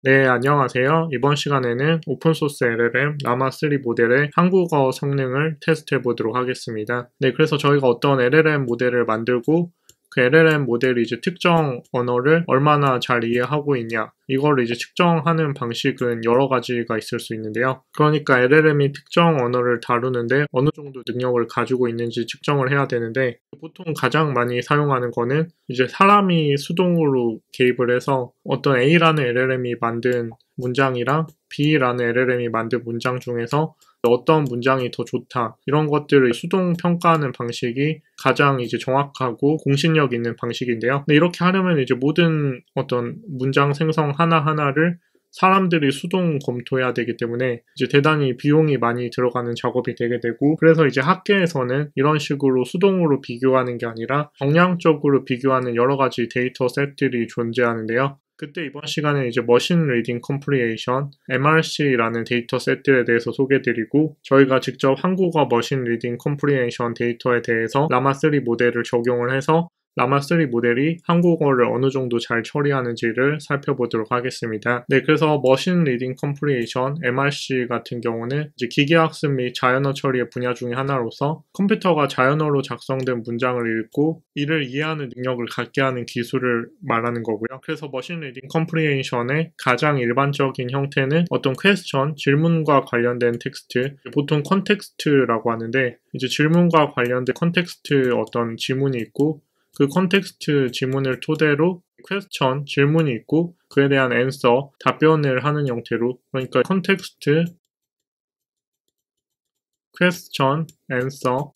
네, 안녕하세요. 이번 시간에는 오픈소스 LLM 라마3 모델의 한국어 성능을 테스트해 보도록 하겠습니다. 네, 그래서 저희가 어떤 LLM 모델을 만들고 그 LLM 모델이 이제 특정 언어를 얼마나 잘 이해하고 있냐, 이걸 이제 측정하는 방식은 여러 가지가 있을 수 있는데요. 그러니까 LLM이 특정 언어를 다루는데 어느 정도 능력을 가지고 있는지 측정을 해야 되는데, 보통 가장 많이 사용하는 거는 이제 사람이 수동으로 개입을 해서 어떤 A라는 LLM이 만든 문장이랑 B라는 LLM이 만든 문장 중에서 어떤 문장이 더 좋다, 이런 것들을 수동 평가하는 방식이 가장 이제 정확하고 공신력 있는 방식인데요. 근데 이렇게 하려면 이제 모든 어떤 문장 생성 하나하나를 사람들이 수동 검토해야 되기 때문에 이제 대단히 비용이 많이 들어가는 작업이 되게 되고, 그래서 이제 학계에서는 이런 식으로 수동으로 비교하는 게 아니라 정량적으로 비교하는 여러 가지 데이터 셋들이 존재하는데요. 그때 이번 시간에 이제 머신 리딩 컴프리에이션 MRC라는 데이터 셋들에 대해서 소개드리고, 저희가 직접 한국어 머신 리딩 컴프리에이션 데이터에 대해서 라마3 모델을 적용을 해서 라마3 모델이 한국어를 어느 정도 잘 처리하는지를 살펴보도록 하겠습니다. 네, 그래서 머신 리딩 컴프리에이션 MRC 같은 경우는 이제 기계학습 및 자연어 처리의 분야 중에 하나로서 컴퓨터가 자연어로 작성된 문장을 읽고 이를 이해하는 능력을 갖게 하는 기술을 말하는 거고요. 그래서 머신 리딩 컴프리에이션의 가장 일반적인 형태는 어떤 퀘스천, 질문과 관련된 텍스트, 보통 컨텍스트라고 하는데, 이제 질문과 관련된 컨텍스트 어떤 지문이 있고 그 컨텍스트 지문을 토대로 퀘스천, 질문이 있고 그에 대한 앤서, 답변을 하는 형태로, 그러니까 컨텍스트, 퀘스천, 앤서,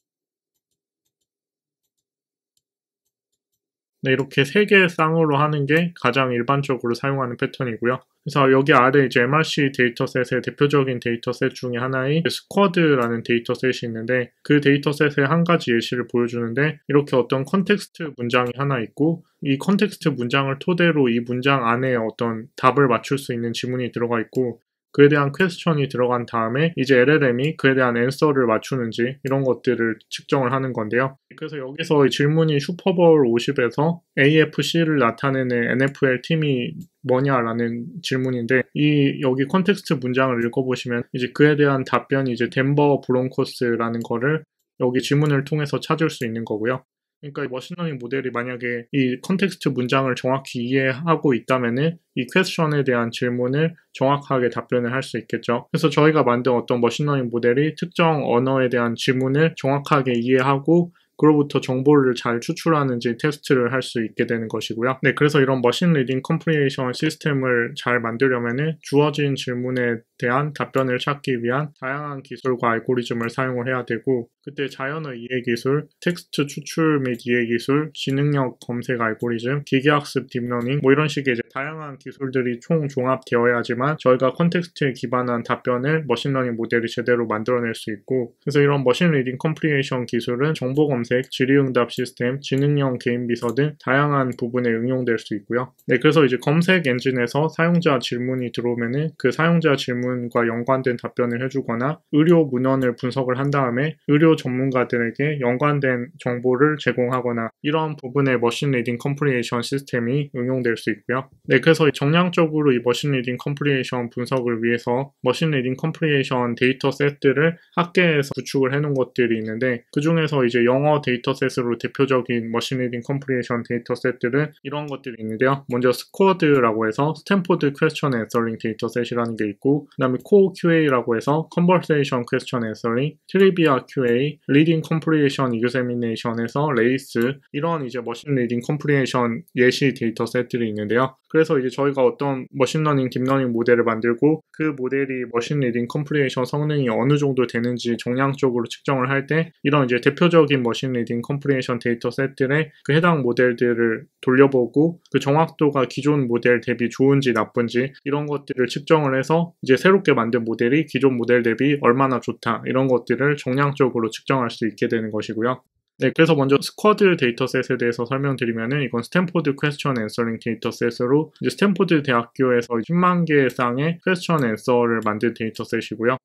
네, 이렇게 세 개의 쌍으로 하는 게 가장 일반적으로 사용하는 패턴이고요. 그래서 여기 아래 이제 MRC 데이터셋의 대표적인 데이터셋 중에 하나인 스쿼드라는 데이터셋이 있는데, 그 데이터셋의 한 가지 예시를 보여주는데, 이렇게 어떤 컨텍스트 문장이 하나 있고 이 컨텍스트 문장을 토대로 이 문장 안에 어떤 답을 맞출 수 있는 지문이 들어가 있고, 그에 대한 퀘스천이 들어간 다음에 이제 LLM이 그에 대한 앤서를 맞추는지 이런 것들을 측정을 하는 건데요. 그래서 여기서 이 질문이 슈퍼볼 50에서 AFC를 나타내는 NFL 팀이 뭐냐라는 질문인데, 이 여기 컨텍스트 문장을 읽어보시면 이제 그에 대한 답변이 이제 덴버 브론코스라는 거를 여기 질문을 통해서 찾을 수 있는 거고요. 그러니까 이 머신러닝 모델이 만약에 이 컨텍스트 문장을 정확히 이해하고 있다면은 이 퀘스천에 대한 질문을 정확하게 답변을 할 수 있겠죠. 그래서 저희가 만든 어떤 머신러닝 모델이 특정 언어에 대한 질문을 정확하게 이해하고 그로부터 정보를 잘 추출하는지 테스트를 할 수 있게 되는 것이고요. 네, 그래서 이런 머신 리딩 컴프리에이션 시스템을 잘 만들려면은 주어진 질문에 대한 답변을 찾기 위한 다양한 기술과 알고리즘을 사용을 해야 되고, 그때 자연어 이해 기술, 텍스트 추출 및 이해 기술, 지능력 검색 알고리즘, 기계학습 딥러닝, 뭐 이런 식의 이제 다양한 기술들이 총 종합되어야지만 저희가 컨텍스트에 기반한 답변을 머신러닝 모델이 제대로 만들어낼 수 있고, 그래서 이런 머신 리딩 컴프리에이션 기술은 정보 검색, 질의응답 시스템, 지능형 개인 비서 등 다양한 부분에 응용될 수 있고요. 네, 그래서 이제 검색 엔진에서 사용자 질문이 들어오면은 그 사용자 질문과 연관된 답변을 해주거나 의료 문헌을 분석을 한 다음에 의료 전문가들에게 연관된 정보를 제공하거나, 이러한 부분에 머신 리딩 컴프리에이션 시스템이 응용될 수 있고요. 네, 그래서 정량적으로 이 머신 리딩 컴프리에이션 분석을 위해서 머신 리딩 컴프리에이션 데이터 셋들을 학계에서 구축을 해놓은 것들이 있는데, 그 중에서 이제 영어 데이터셋으로 대표적인 머신 리딩 컴프리에이션 데이터셋들은 이런 것들이 있는데요. 먼저 스쿼드라고 해서 스탠포드 퀘스천 앤서링 데이터셋이라는 게 있고, 그 다음에 코어 QA라고 해서 컨버세이션 퀘스천 앤서링, 트리비아 QA, 리딩 컴프리에이션 이그제미네이션에서 레이스, 이런 이제 머신 리딩 컴프리에이션 예시 데이터셋들이 있는데요. 그래서 이제 저희가 어떤 머신러닝 딥러닝 모델을 만들고 그 모델이 머신 리딩 컴프리에이션 성능이 어느 정도 되는지 정량적으로 측정을 할 때, 이런 이제 대표적인 머신 리딩 컴프리에이션 데이터 셋들의 그 해당 모델들을 돌려보고 그 정확도가 기존 모델 대비 좋은지 나쁜지 이런 것들을 측정을 해서 이제 새롭게 만든 모델이 기존 모델 대비 얼마나 좋다, 이런 것들을 정량적으로 측정할 수 있게 되는 것이고요. 네, 그래서 먼저 스쿼드 데이터셋에 대해서 설명드리면은, 이건 스탠포드 퀘스천 앤서링 데이터셋으로 이제 스탠포드 대학교에서 10만 개 쌍의 퀘스천 앤서를 만든 데이터셋이고요.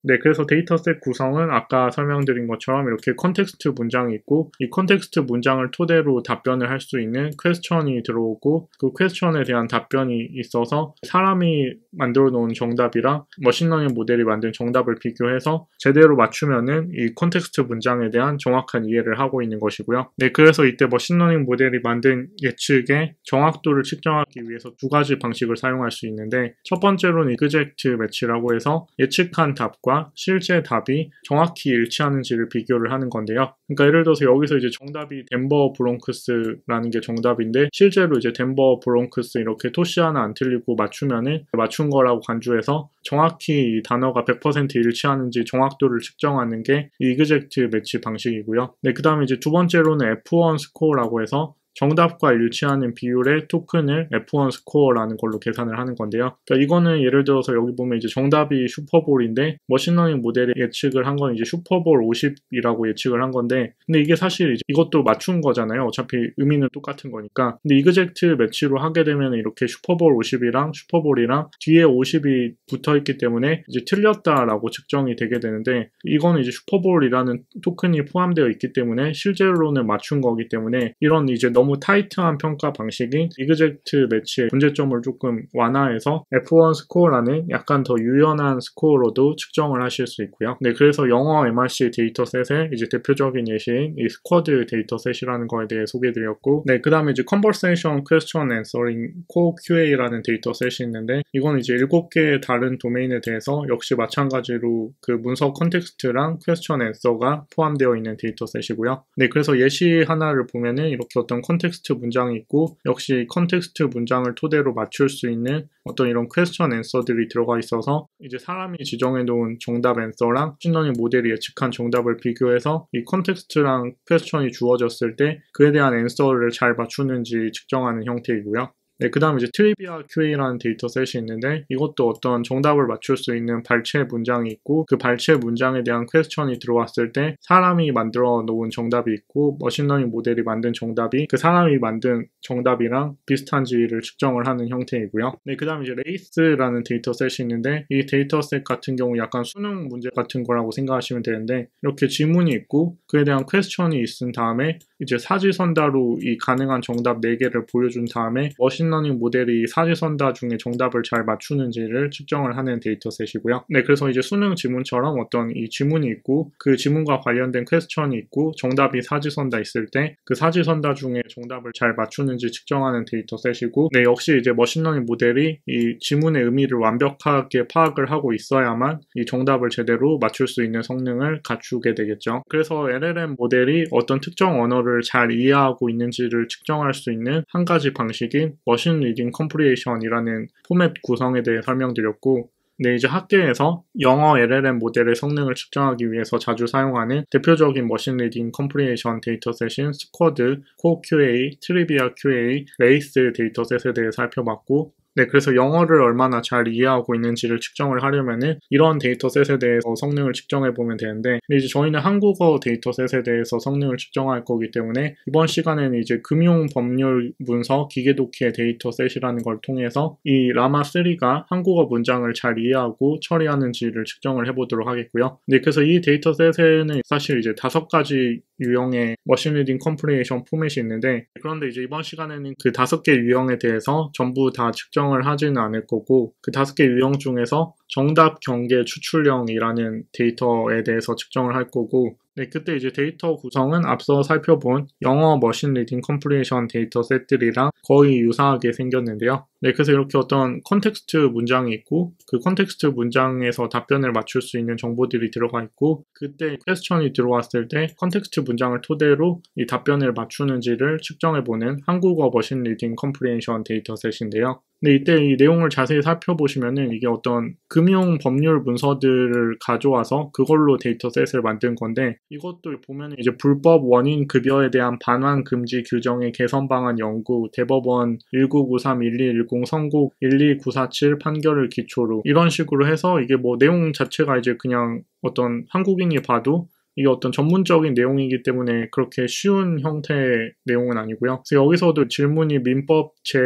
네, 그래서 데이터셋 구성은 아까 설명드린 것처럼 이렇게 컨텍스트 문장이 있고 이 컨텍스트 문장을 토대로 답변을 할 수 있는 퀘스천이 들어오고 그 퀘스천에 대한 답변이 있어서 사람이 만들어 놓은 정답이랑 머신러닝 모델이 만든 정답을 비교해서 제대로 맞추면은 이 컨텍스트 문장에 대한 정확한 이해를 하고 있는 것이고요. 네, 그래서 이때 머신러닝 모델이 만든 예측의 정확도를 측정하기 위해서 두 가지 방식을 사용할 수 있는데 첫 번째로는 이그젝트 매치라고 해서 예측한 답과 실제 답이 정확히 일치하는지를 비교를 하는 건데요. 그러니까 예를 들어서 여기서 이제 정답이 덴버 브론크스라는 게 정답인데 실제로 이제 덴버 브론크스 이렇게 토시 하나 안 틀리고 맞추면은 맞춘 거라고 간주해서 정확히 이 단어가 100% 일치하는지 정확도를 측정하는 게 이그젝트 매치 방식이고요. 네, 그 다음에 이제 두 번째로는 F1 스코어라고 해서 정답과 일치하는 비율의 토큰을 F1 스코어라는 걸로 계산을 하는 건데요. 그러니까 이거는 예를 들어서 여기 보면 이제 정답이 슈퍼볼인데 머신러닝 모델이 예측을 한 건 이제 슈퍼볼 50이라고 예측을 한 건데 근데 이게 사실 이제 이것도 맞춘 거잖아요. 어차피 의미는 똑같은 거니까. 근데 이그젝트 매치로 하게 되면 이렇게 슈퍼볼 50이랑 슈퍼볼이랑 뒤에 50이 붙어 있기 때문에 이제 틀렸다라고 측정이 되게 되는데 이거는 이제 슈퍼볼이라는 토큰이 포함되어 있기 때문에 실제로는 맞춘 거기 때문에 이런 이제 너무 타이트한 평가 방식인 이그젝트 매치의 문제점을 조금 완화해서 F1 스코어라는 약간 더 유연한 스코어로도 측정을 하실 수 있고요. 네, 그래서 영어 MRC 데이터셋의 이제 대표적인 예시인 이 스쿼드 데이터셋이라는 거에 대해 소개드렸고, 네, 그 다음에 이제 Conversation Question Answering Core QA라는 데이터셋이 있는데 이건 이제 7개의 다른 도메인에 대해서 역시 마찬가지로 그 문서 컨텍스트랑 퀘스천 앤서가 포함되어 있는 데이터셋이고요. 네, 그래서 예시 하나를 보면은 이렇게 어떤 컨텍스트 문장이 있고 역시 컨텍스트 문장을 토대로 맞출 수 있는 어떤 이런 퀘스천 앤서들이 들어가 있어서 이제 사람이 지정해 놓은 정답 앤서랑 머신러닝 모델이 예측한 정답을 비교해서 이 컨텍스트랑 퀘스천이 주어졌을 때 그에 대한 앤서를 잘 맞추는지 측정하는 형태이고요. 네, 그 다음에 이제 트리비아 QA라는 데이터셋이 있는데 이것도 어떤 정답을 맞출 수 있는 발췌 문장이 있고 그 발췌 문장에 대한 퀘스천이 들어왔을 때 사람이 만들어 놓은 정답이 있고 머신러닝 모델이 만든 정답이 그 사람이 만든 정답이랑 비슷한지를 측정을 하는 형태이고요. 네, 그 다음에 이제 레이스라는 데이터셋이 있는데 이 데이터셋 같은 경우 약간 수능 문제 같은 거라고 생각하시면 되는데 이렇게 지문이 있고 그에 대한 퀘스천이 있은 다음에 이제 사지선다로 이 가능한 정답 4개를 보여준 다음에 머신러닝 모델이 사지선다 중에 정답을 잘 맞추는지를 측정을 하는 데이터셋이고요. 네, 그래서 이제 수능 지문처럼 어떤 이 지문이 있고 그 지문과 관련된 퀘스천이 있고 정답이 사지선다 있을 때 그 사지선다 중에 정답을 잘 맞추는지 측정하는 데이터셋이고 네, 역시 이제 머신러닝 모델이 이 지문의 의미를 완벽하게 파악을 하고 있어야만 이 정답을 제대로 맞출 수 있는 성능을 갖추게 되겠죠. 그래서 LLM 모델이 어떤 특정 언어를 잘 이해하고 있는지를 측정할 수 있는 한 가지 방식인 머신 리딩 컴프리에이션이라는 포맷 구성에 대해 설명드렸고 네, 이제 학계에서 영어 LLM 모델의 성능을 측정하기 위해서 자주 사용하는 대표적인 머신 리딩 컴프리에이션 데이터셋인 스쿼드, 코어 QA, 트리비아 QA, 레이스 데이터셋에 대해 살펴봤고 네, 그래서 영어를 얼마나 잘 이해하고 있는지를 측정을 하려면은 이런 데이터셋에 대해서 성능을 측정해 보면 되는데 근데 이제 저희는 한국어 데이터셋에 대해서 성능을 측정할 거기 때문에 이번 시간에는 이제 금융 법률 문서 기계독해 데이터셋이라는 걸 통해서 이 라마3가 한국어 문장을 잘 이해하고 처리하는지를 측정을 해보도록 하겠고요. 네, 그래서 이 데이터셋에는 사실 이제 5가지 유형의 머신리딩 컴프리에이션 포맷이 있는데 그런데 이제 이번 시간에는 그 5개 유형에 대해서 전부 다 측정을 하지는 않을 거고 그 5개 유형 중에서 정답 경계 추출형이라는 데이터에 대해서 측정을 할 거고 네, 그때 이제 데이터 구성은 앞서 살펴본 영어 머신 리딩 컴프리에이션 데이터셋들이랑 거의 유사하게 생겼는데요. 네, 그래서 이렇게 어떤 컨텍스트 문장이 있고 그 컨텍스트 문장에서 답변을 맞출 수 있는 정보들이 들어가 있고 그때 퀘스천이 들어왔을 때 컨텍스트 문장을 토대로 이 답변을 맞추는지를 측정해보는 한국어 머신 리딩 컴프리에이션 데이터셋인데요. 근데 이때 이 내용을 자세히 살펴보시면은 이게 어떤 금융 법률 문서들을 가져와서 그걸로 데이터셋을 만든 건데 이것도 보면 이제 불법 원인 급여에 대한 반환 금지 규정의 개선 방안 연구, 대법원 1993-1210 선고 12947 판결을 기초로 이런 식으로 해서 이게 뭐 내용 자체가 이제 그냥 어떤 한국인이 봐도 이게 어떤 전문적인 내용이기 때문에 그렇게 쉬운 형태의 내용은 아니고요. 그래서 여기서도 질문이 민법 제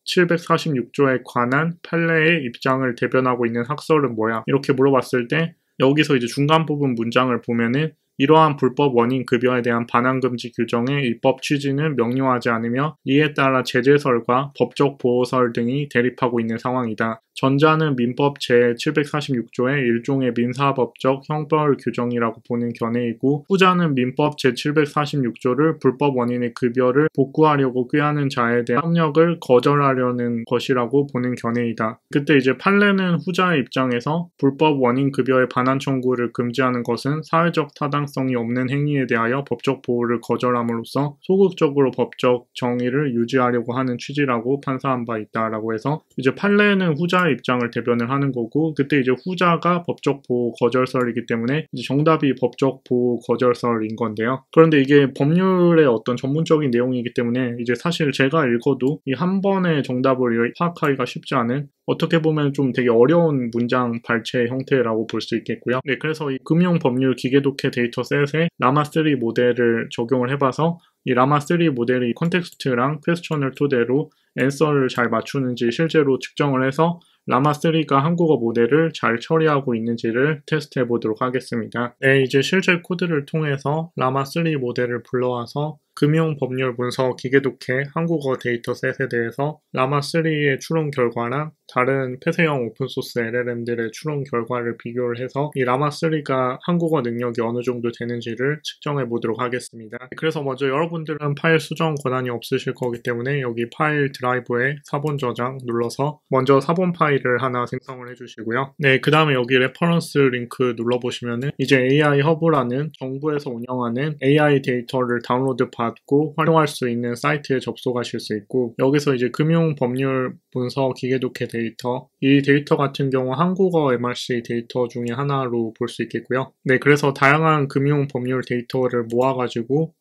746조에 관한 판례의 입장을 대변하고 있는 학설은 뭐야? 이렇게 물어봤을 때 여기서 이제 중간 부분 문장을 보면은 이러한 불법 원인 급여에 대한 반환 금지 규정의 입법 취지는 명료하지 않으며 이에 따라 제재설과 법적 보호설 등이 대립하고 있는 상황이다. 전자는 민법 제746조의 일종의 민사법적 형벌 규정이라고 보는 견해이고 후자는 민법 제746조를 불법 원인의 급여를 복구하려고 꾀하는 자에 대한 협력을 거절하려는 것이라고 보는 견해이다. 그때 이제 판례는 후자의 입장에서 불법 원인 급여의 반환 청구를 금지하는 것은 사회적 타당성이 없는 행위에 대하여 법적 보호를 거절함으로써 소극적으로 법적 정의를 유지하려고 하는 취지라고 판사한 바 있다라고 해서 이제 판례는 후자의 입장을 대변을 하는 거고 그때 이제 후자가 법적 보호 거절설이기 때문에 이제 정답이 법적 보호 거절설인 건데요. 그런데 이게 법률의 어떤 전문적인 내용이기 때문에 이제 사실 제가 읽어도 이 한 번의 정답을 파악하기가 쉽지 않은 어떻게 보면 좀 되게 어려운 문장 발췌 형태라고 볼 수 있겠고요. 네, 그래서 이 금융법률 기계독해 데이터셋에 라마3 모델을 적용을 해봐서 이 라마3 모델의 컨텍스트랑 퀘스천을 토대로 앤서를 잘 맞추는지 실제로 측정을 해서 라마3가 한국어 모델을 잘 처리하고 있는지를 테스트해 보도록 하겠습니다. 네, 이제 실제 코드를 통해서 라마3 모델을 불러와서 금융법률 문서 기계독해 한국어 데이터셋에 대해서 라마3의 추론 결과랑 다른 폐쇄형 오픈소스 LLM들의 추론 결과를 비교를 해서 이 라마3가 한국어 능력이 어느 정도 되는지를 측정해 보도록 하겠습니다. 그래서 먼저 여러분들은 파일 수정 권한이 없으실 거기 때문에 여기 파일 드라이브에 사본 저장 눌러서 먼저 사본 파일을 하나 생성을 해주시고요. 네, 그 다음에 여기 레퍼런스 링크 눌러보시면은 이제 AI 허브라는 정부에서 운영하는 AI 데이터를 다운로드 받고 활용할 수 있는 사이트에 접속하실 수 있고 여기서 이제 금융법률 문서 기계독해 데이터 이 데이터 같은 경우 한국어 MRC 데이터 중에 하나로 볼 수 있겠고요. 네, 그래서 다양한 금융법률 데이터를 모아가지고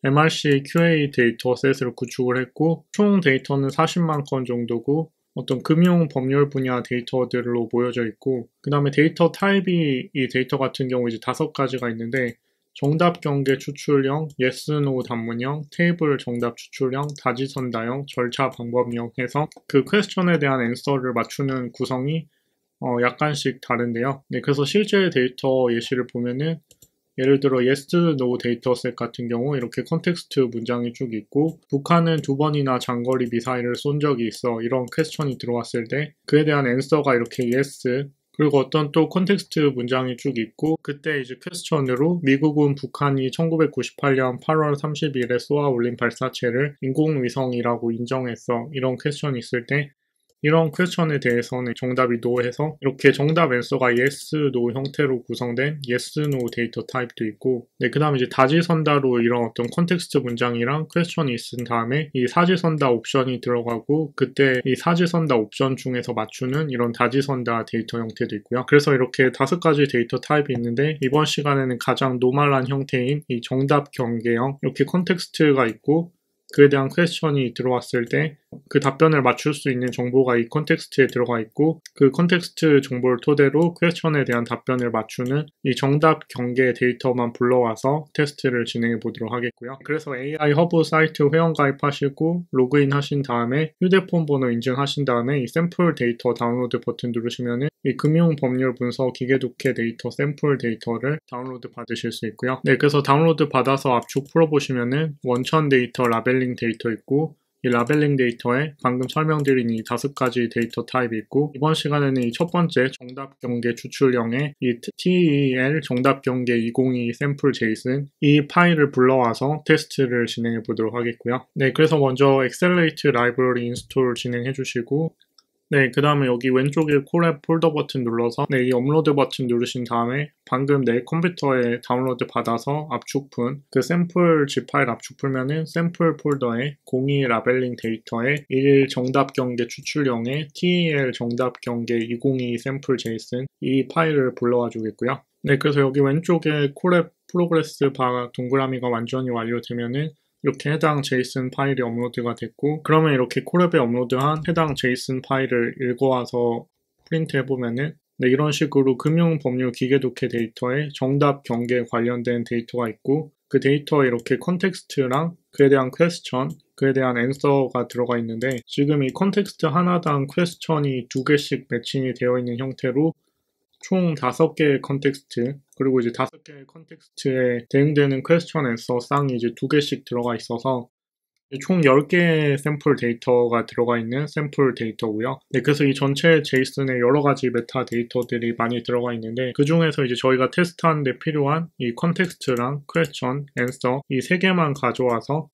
MRC QA 데이터셋을 구축을 했고 총 데이터는 40만 건 정도고 어떤 금융 법률 분야 데이터들로 모여져 있고 그 다음에 데이터 타입이 이 데이터 같은 경우 이제 5가지가 있는데 정답 경계 추출형, yes, no 단문형, 테이블 정답 추출형, 다지선다형, 절차 방법형 해서 그 퀘스천에 대한 앤서를 맞추는 구성이 약간씩 다른데요. 네, 그래서 실제 데이터 예시를 보면은 예를 들어 yes, no 데이터셋 같은 경우 이렇게 컨텍스트 문장이 쭉 있고 북한은 2번이나 장거리 미사일을 쏜 적이 있어 이런 퀘스천이 들어왔을 때 그에 대한 앤서가 이렇게 yes 그리고 어떤 또 컨텍스트 문장이 쭉 있고 그때 이제 퀘스천으로 미국은 북한이 1998년 8월 30일에 쏘아 올린 발사체를 인공위성이라고 인정했어 이런 퀘스천이 있을 때 이런 퀘스천에 대해서는 정답이 no해서 이렇게 정답 앤서가 yes, no 형태로 구성된 yes, no 데이터 타입도 있고 네, 그 다음에 이제 다지선다로 이런 어떤 컨텍스트 문장이랑 퀘스천이 있은 다음에 이 사지선다 옵션이 들어가고 그때 이 사지선다 옵션 중에서 맞추는 이런 다지선다 데이터 형태도 있고요. 그래서 이렇게 5가지 데이터 타입이 있는데 이번 시간에는 가장 노멀한 형태인 이 정답 경계형 이렇게 컨텍스트가 있고 그에 대한 퀘스천이 들어왔을 때 그 답변을 맞출 수 있는 정보가 이 컨텍스트에 들어가 있고 그 컨텍스트 정보를 토대로 퀘스천에 대한 답변을 맞추는 이 정답 경계 데이터만 불러와서 테스트를 진행해 보도록 하겠고요. 그래서 AI 허브 사이트 회원 가입하시고 로그인 하신 다음에 휴대폰 번호 인증하신 다음에 이 샘플 데이터 다운로드 버튼 누르시면은 이 금융법률 문서 기계독해 데이터 샘플 데이터를 다운로드 받으실 수 있고요. 네, 그래서 다운로드 받아서 압축 풀어보시면은 원천 데이터 라벨링 데이터 있고 이 라벨링 데이터에 방금 설명드린 이 5가지 데이터 타입이 있고 이번 시간에는 이 첫 번째 정답 경계 추출형의 이 TEL 정답 경계 2022 샘플 제이슨 이 파일을 불러와서 테스트를 진행해 보도록 하겠고요. 네, 그래서 먼저 엑셀레이트 라이브러리 인스톨 진행해 주시고 네, 그 다음에 여기 왼쪽에 콜앱 폴더 버튼 눌러서 네, 이 업로드 버튼 누르신 다음에 방금 내 컴퓨터에 다운로드 받아서 압축푼 그 샘플 zip 파일 압축 풀면은 샘플 폴더에 02 라벨링 데이터에 1 정답 경계 추출형의 TEL 정답 경계 2022 샘플 제이슨 이 파일을 불러와 주겠고요. 네, 그래서 여기 왼쪽에 콜앱 프로그레스 바 동그라미가 완전히 완료되면은 이렇게 해당 제이슨 파일이 업로드가 됐고 그러면 이렇게 콜앱에 업로드한 해당 제이슨 파일을 읽어와서 프린트 해보면은 네, 이런 식으로 금융법률 기계독해 데이터에 정답 경계에 관련된 데이터가 있고 그 데이터에 이렇게 컨텍스트랑 그에 대한 퀘스천 그에 대한 앤서가 들어가 있는데 지금 이 컨텍스트 하나당 퀘스천이 2개씩 매칭이 되어 있는 형태로 총 5개의 컨텍스트, 그리고 이제 5개의 컨텍스트에 대응되는 퀘스천 앤서 쌍이 이제 2개씩 들어가 있어서 총 10개의 샘플 데이터가 들어가 있는 샘플 데이터고요. 네, 그래서 이 전체 제이슨에 여러 가지 메타 데이터들이 많이 들어가 있는데 그 중에서 이제 저희가 테스트하는데 필요한 이 컨텍스트랑 퀘스천, 앤서 이 3개만 가져와서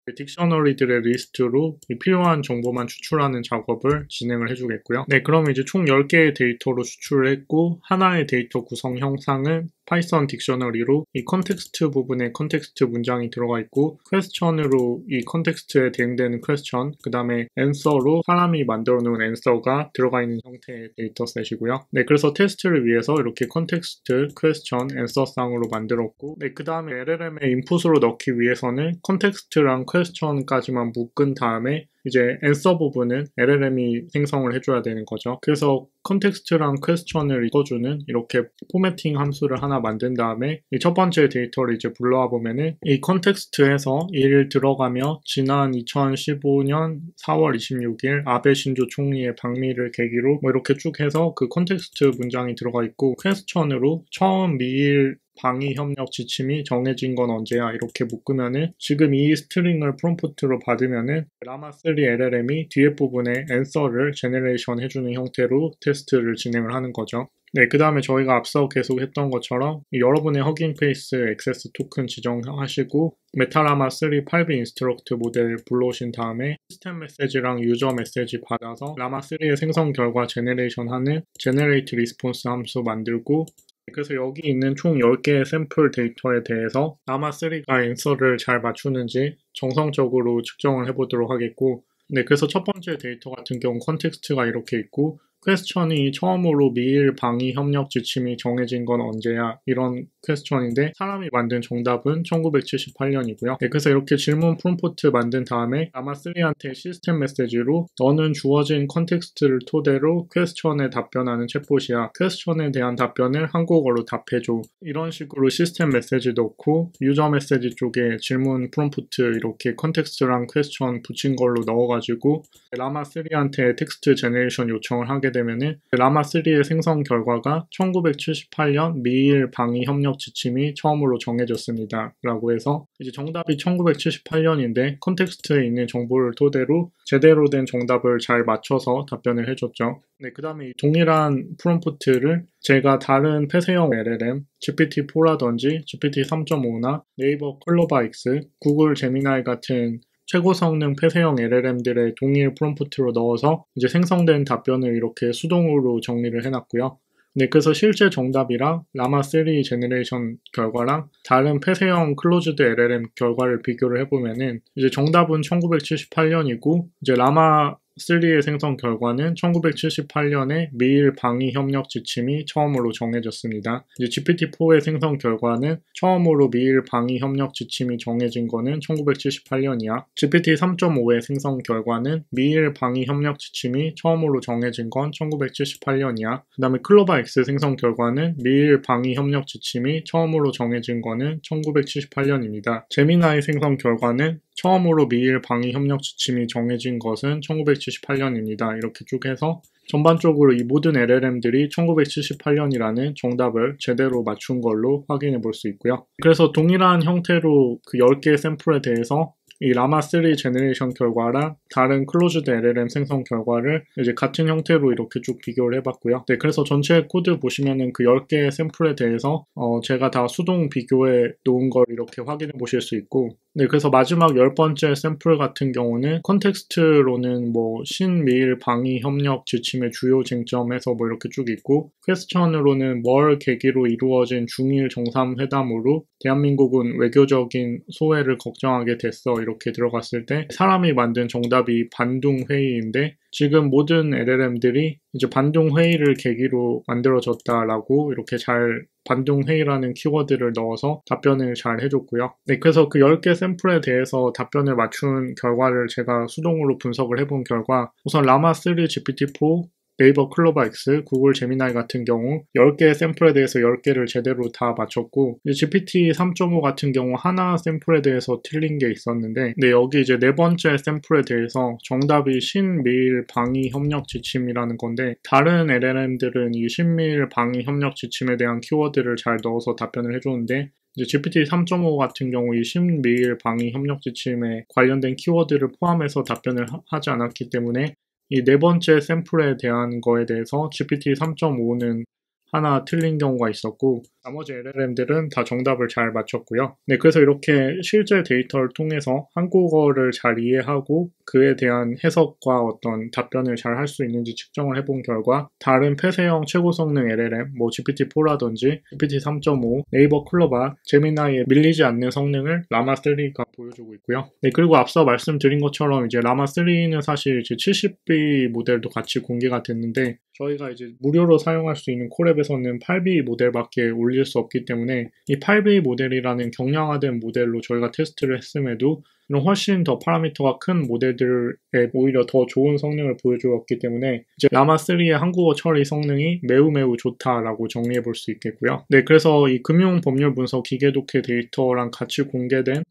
딕셔너리들의 리스트로 필요한 정보만 추출하는 작업을 진행을 해주겠고요. 네, 그러면 이제 총 10개의 데이터로 추출을 했고 하나의 데이터 구성 형상은 파이썬 딕셔너리로 이 컨텍스트 부분에 컨텍스트 문장이 들어가 있고 퀘스천으로 이 컨텍스트에 대응되는 퀘스천, 그 다음에 앤서로 사람이 만들어 놓은 앤서가 들어가 있는 형태의 데이터셋이고요. 네, 그래서 테스트를 위해서 이렇게 컨텍스트, 퀘스천, 앤서 쌍으로 만들었고 네, 그 다음에 LLM의 인풋으로 넣기 위해서는 컨텍스트랑 퀘스천까지만 묶은 다음에 이제 앤서 부분은 LLM이 생성을 해줘야 되는 거죠. 그래서 컨텍스트랑 퀘스천을 읽어주는 이렇게 포매팅 함수를 하나 만든 다음에 이 첫 번째 데이터를 이제 불러와 보면은 이 컨텍스트에서 예를 들어가며 지난 2015년 4월 26일 아베 신조 총리의 방미를 계기로 뭐 이렇게 쭉 해서 그 컨텍스트 문장이 들어가 있고 퀘스천으로 처음 미일 방위 협력 지침이 정해진 건 언제야 이렇게 묶으면은 지금 이 스트링을 프롬프트로 받으면은 라마3 LLM이 뒤에 부분에 앤서를 제너레이션 해주는 형태로 테스트를 진행을 하는 거죠. 네, 그 다음에 저희가 앞서 계속 했던 것처럼 여러분의 허깅 페이스 액세스 토큰 지정하시고 메타라마3 8비 인스트럭트 모델 불러오신 다음에 시스템 메시지랑 유저 메시지 받아서 라마3의 생성 결과 제너레이션하는 제너레이트 리스폰스 함수 만들고 그래서 여기 있는 총 10개의 샘플 데이터에 대해서 라마3가 앤서를 잘 맞추는지 정성적으로 측정을 해보도록 하겠고 네, 그래서 첫 번째 데이터 같은 경우 컨텍스트가 이렇게 있고 퀘스천이 처음으로 미일 방위 협력 지침이 정해진 건 언제야? 이런 퀘스천인데 사람이 만든 정답은 1978년이고요. 네, 그래서 이렇게 질문 프롬프트 만든 다음에 라마3한테 시스템 메시지로 너는 주어진 컨텍스트를 토대로 퀘스천에 답변하는 챗봇이야. 퀘스천에 대한 답변을 한국어로 답해줘. 이런 식으로 시스템 메시지 넣고 유저 메시지 쪽에 질문 프롬프트 이렇게 컨텍스트랑 퀘스천 붙인 걸로 넣어가지고 라마3한테 텍스트 제너레이션 요청을 하게 되면은 라마3의 생성 결과가 1978년 미일 방위 협력 지침이 처음으로 정해졌습니다. 라고 해서 이제 정답이 1978년인데 컨텍스트에 있는 정보를 토대로 제대로 된 정답을 잘 맞춰서 답변을 해줬죠. 네, 그 다음에 동일한 프롬프트를 제가 다른 폐쇄형 LLM, GPT-4라든지 GPT-3.5나 네이버 클로바 X, 구글 제미나이 같은 최고 성능 폐쇄형 LLM들의 동일 프롬프트로 넣어서 이제 생성된 답변을 이렇게 수동으로 정리를 해놨고요. 네, 그래서 실제 정답이랑 라마3 제너레이션 결과랑 다른 폐쇄형 클로즈드 LLM 결과를 비교를 해보면은 이제 정답은 1978년이고 이제 라마3의 생성 결과는 1978년에 미일 방위 협력 지침이 처음으로 정해졌습니다. 이제 GPT-4의 생성 결과는 처음으로 미일 방위 협력 지침이 정해진 거는 1978년이야. GPT-3.5의 생성 결과는 미일 방위 협력 지침이 처음으로 정해진 건 1978년이야. 그 다음에 클로바 X 생성 결과는 미일 방위 협력 지침이 처음으로 정해진 거는 1978년입니다. 제미나이 생성 결과는 처음으로 미일 방위 협력 지침이 정해진 것은 1978년입니다. 이렇게 쭉 해서 전반적으로 이 모든 LLM들이 1978년이라는 정답을 제대로 맞춘 걸로 확인해 볼 수 있고요. 그래서 동일한 형태로 그 10개의 샘플에 대해서 이 라마3 제너레이션 결과랑 다른 클로즈드 LLM 생성 결과를 이제 같은 형태로 이렇게 쭉 비교를 해봤고요. 네, 그래서 전체 코드 보시면은 그 10개의 샘플에 대해서 제가 다 수동 비교해 놓은 걸 이렇게 확인해 보실 수 있고 네, 그래서 마지막 10번째 샘플 같은 경우는 컨텍스트로는 뭐 신미일 방위 협력 지침의 주요 쟁점에서 뭐 이렇게 쭉 있고 퀘스천으로는 뭘 계기로 이루어진 중일 정상회담으로 대한민국은 외교적인 소외를 걱정하게 됐어 이렇게 들어갔을 때 사람이 만든 정답이 반둥회의인데 지금 모든 LLM들이 이제 반둥회의를 계기로 만들어졌다라고 이렇게 잘 반둥회의라는 키워드를 넣어서 답변을 잘 해줬고요. 네, 그래서 그 10개 샘플에 대해서 답변을 맞춘 결과를 제가 수동으로 분석을 해본 결과 우선 라마3 GPT-4 네이버 클로바 X, 구글 제미나이 같은 경우 10개의 샘플에 대해서 10개를 제대로 다 맞췄고 GPT 3.5 같은 경우 하나 샘플에 대해서 틀린 게 있었는데 여기 이제 네 번째 샘플에 대해서 정답이 신미일 방위 협력 지침이라는 건데 다른 LLM들은 이 신미일 방위 협력 지침에 대한 키워드를 잘 넣어서 답변을 해줬는데 이제 GPT 3.5 같은 경우 이 신미일 방위 협력 지침에 관련된 키워드를 포함해서 답변을 하지 않았기 때문에 이 네 번째 샘플에 대한 거에 대해서 GPT 3.5는 하나 틀린 경우가 있었고 나머지 LLM들은 다 정답을 잘 맞췄고요. 그래서 이렇게 실제 데이터를 통해서 한국어를 잘 이해하고 그에 대한 해석과 어떤 답변을 잘 할 수 있는지 측정을 해본 결과 다른 폐쇄형 최고 성능 LLM, GPT-4라든지 GPT 3.5, 네이버 클로바, 제미나이에 밀리지 않는 성능을 라마3가 보여주고 있고요. 그리고 앞서 말씀드린 것처럼 이제 라마3는 사실 이제 70B 모델도 같이 공개가 됐는데 저희가 이제 무료로 사용할 수 있는 콜앱에서는 8B 모델밖에 올릴 수 없기 때문에 이 8B 모델이라는 경량화된 모델로 저희가 테스트를 했음에도 이런 훨씬 더 파라미터가 큰 모델들에 오히려 더 좋은 성능을 보여주었기 때문에 이제 라마3의 한국어 처리 성능이 매우 좋다라고 정리해 볼 수 있겠고요. 그래서 이 금융 법률 분석 기계 독해 데이터랑 같이 공개된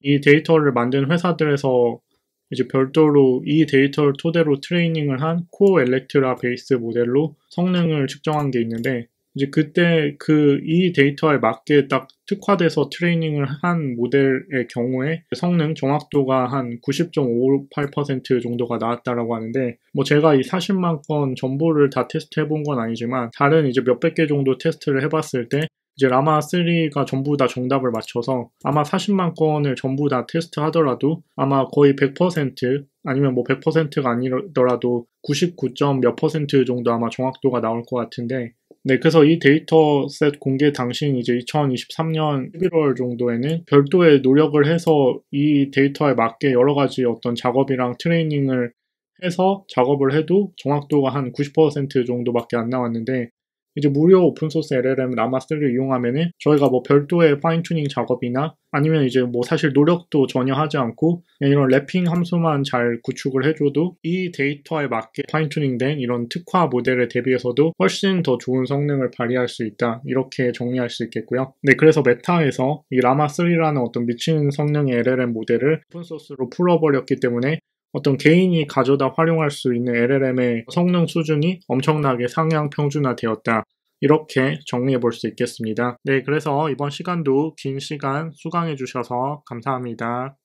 이 데이터를 만든 회사들에서 이제 별도로 이 데이터를 토대로 트레이닝을 한 코엘렉트라 베이스 모델로 성능을 측정한 게 있는데 이제 그때 이 데이터에 맞게 딱 특화돼서 트레이닝을 한 모델의 경우에 성능 정확도가 한 90.58% 정도가 나왔다라고 하는데 제가 이 40만 건 전부를 다 테스트 해본 건 아니지만 다른 이제 몇백 개 정도 테스트를 해봤을 때 이제 라마3가 전부 다 정답을 맞춰서 아마 40만 건을 전부 다 테스트 하더라도 아마 거의 100% 아니면 100%가 아니더라도 99점 몇 % 정도 아마 정확도가 나올 것 같은데 그래서 이 데이터셋 공개 당시인 이제 2023년 11월 정도에는 별도의 노력을 해서 이 데이터에 맞게 여러 가지 어떤 작업이랑 트레이닝을 해서 작업을 해도 정확도가 한 90% 정도밖에 안 나왔는데 이제 무료 오픈소스 LLM 라마3를 이용하면은 저희가 별도의 파인튜닝 작업이나 아니면 이제 사실 노력도 전혀 하지 않고 이런 랩핑 함수만 잘 구축을 해줘도 이 데이터에 맞게 파인튜닝된 이런 특화 모델에 대비해서도 훨씬 더 좋은 성능을 발휘할 수 있다. 이렇게 정리할 수 있겠고요. 그래서 메타에서 이 라마3라는 어떤 미친 성능의 LLM 모델을 오픈소스로 풀어버렸기 때문에 어떤 개인이 가져다 활용할 수 있는 LLM의 성능 수준이 엄청나게 상향 평준화되었다. 이렇게 정리해 볼 수 있겠습니다. 그래서 이번 시간도 긴 시간 수강해 주셔서 감사합니다.